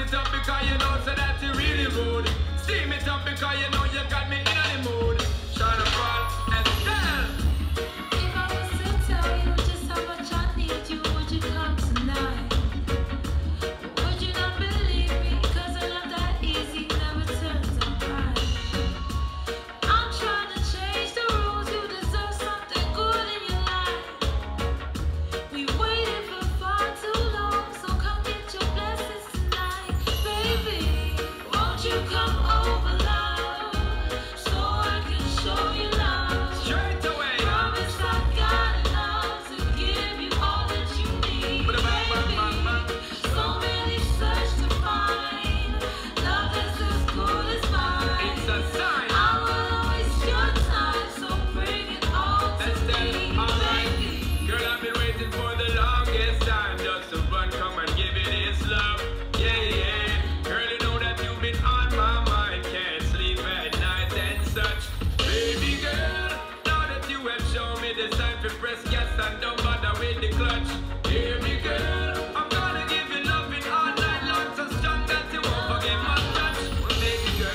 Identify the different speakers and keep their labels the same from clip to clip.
Speaker 1: it up because you know so that you really rude. Steam it up because you know you got me in the mood. Shine a fall and tell.
Speaker 2: If I was to tell you just how much I need you, would you come tonight? Would you not believe me? Cause a love that easy never turns out right. I'm trying to change the rules, you deserve something good in your life. We waited for far too long, so come get your blessings tonight. Baby, won't you come over, love, so I can show you love.
Speaker 1: Straight away.
Speaker 2: Promise I got enough to give you all that you need, baby. So many search to find love that's as good as mine.
Speaker 1: It's a sign.
Speaker 2: I will waste your time, so bring it all to
Speaker 1: Let's
Speaker 2: me,
Speaker 1: tell. Alright.
Speaker 2: baby.
Speaker 1: Girl, I've been waiting for the longest time just to run, come and give it its love. Yeah, yeah. Girl, you know that you've been on my mind. Can't sleep at night and such. Baby girl, now that you have shown me the sign for press gas and don't bother with the clutch. Hear me, girl. I'm gonna give you loving all night long, so strong that you won't forget my touch. Baby girl.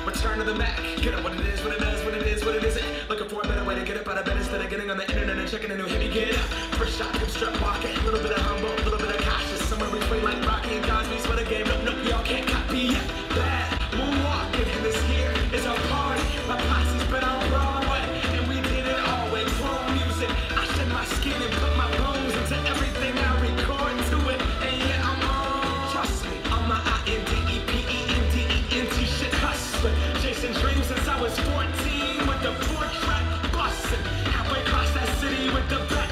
Speaker 1: Return to the Mac. Get up what it is, what it does, what it is, what it isn't. Looking for a better way to get up out of bed instead of getting on the internet and checking a new hit. Me get up. First shot, come strut walking. A little bit of humble, a little bit of cautious. Somewhere between like Rocky and Cosby's for the game. Nope, nope, y'all can't copy yet. Bad moonwalking, and this here is our party. My posse's been on Broadway, and we did it all with chrome music. I shed my skin and put my bones into everything I record to it. And yeah, I'm on. Trust me, I'm my INDEPENDENT shit hustling. Chasing dreams since I was 14 with the 4-track bustin'. Halfway across that city with the back.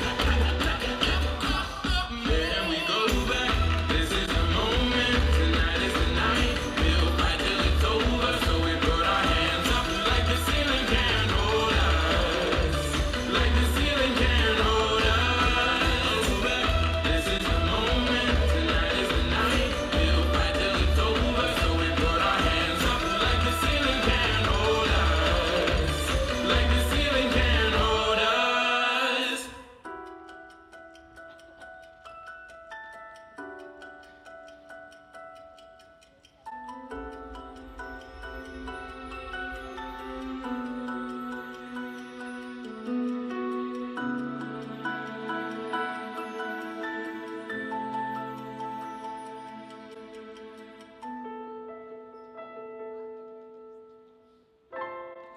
Speaker 1: There we go back. This is the moment. Tonight is the night. We'll fight till it's over. So we put our hands up like the ceiling can't hold us. Like the ceiling can't hold us. This is the moment. Tonight is the night. We'll fight till it's over. So we put our hands up like the ceiling can't hold us. Like the ceiling can't hold us.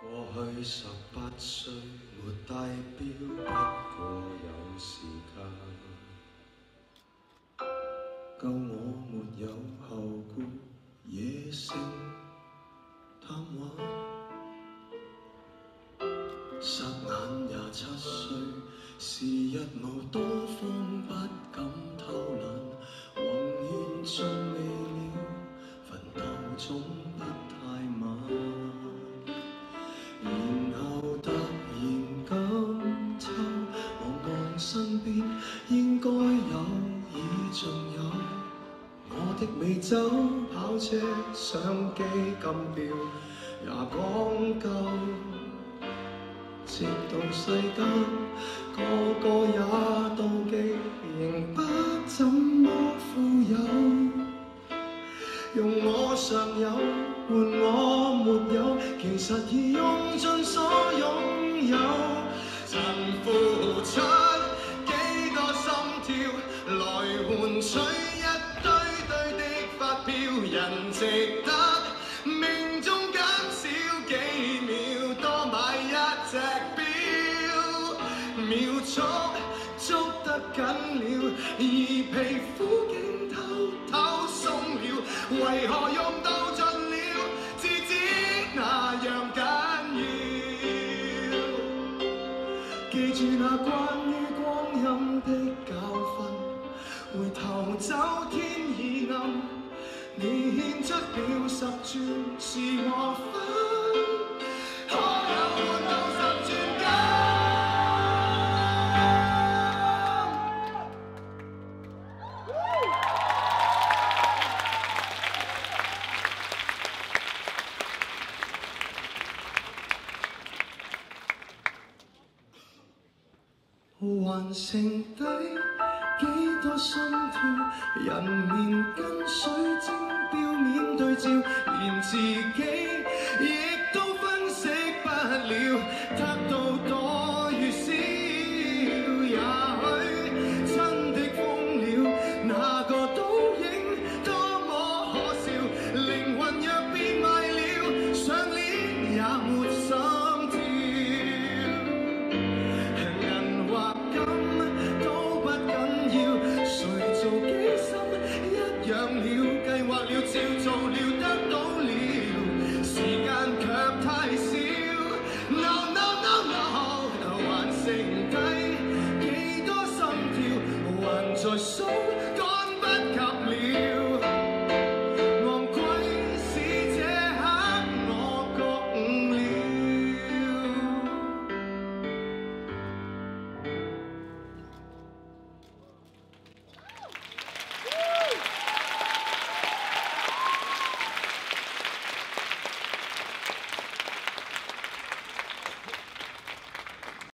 Speaker 3: 過去18歲沒帶錶，不過有時間，夠我沒有後顧，野性貪玩。霎眼27歲，時日無多方，不敢偷懶，宏願縱未了，奮鬥總不太晚。然後突然感秋，望望身邊應該有，已盡有我的美酒、跑車、相機、金錶也講究，直到世間個個也妒忌，仍不怎麼富有。用我尚有換我沒有，其實已用盡所擁有。曾付出幾多心跳，來換取一堆堆的發票，人值得命中減少幾秒，多買一隻錶，秒速捉得緊了，而皮膚竟偷偷鬆了。為何用到盡了，至知那樣緊要。記住那關於光陰的教訓，回頭走天已暗，你獻出了10轉是和分，可有換到10轉金？還剩低幾多心跳？人面跟水晶表面對照，連自己亦都分析不了。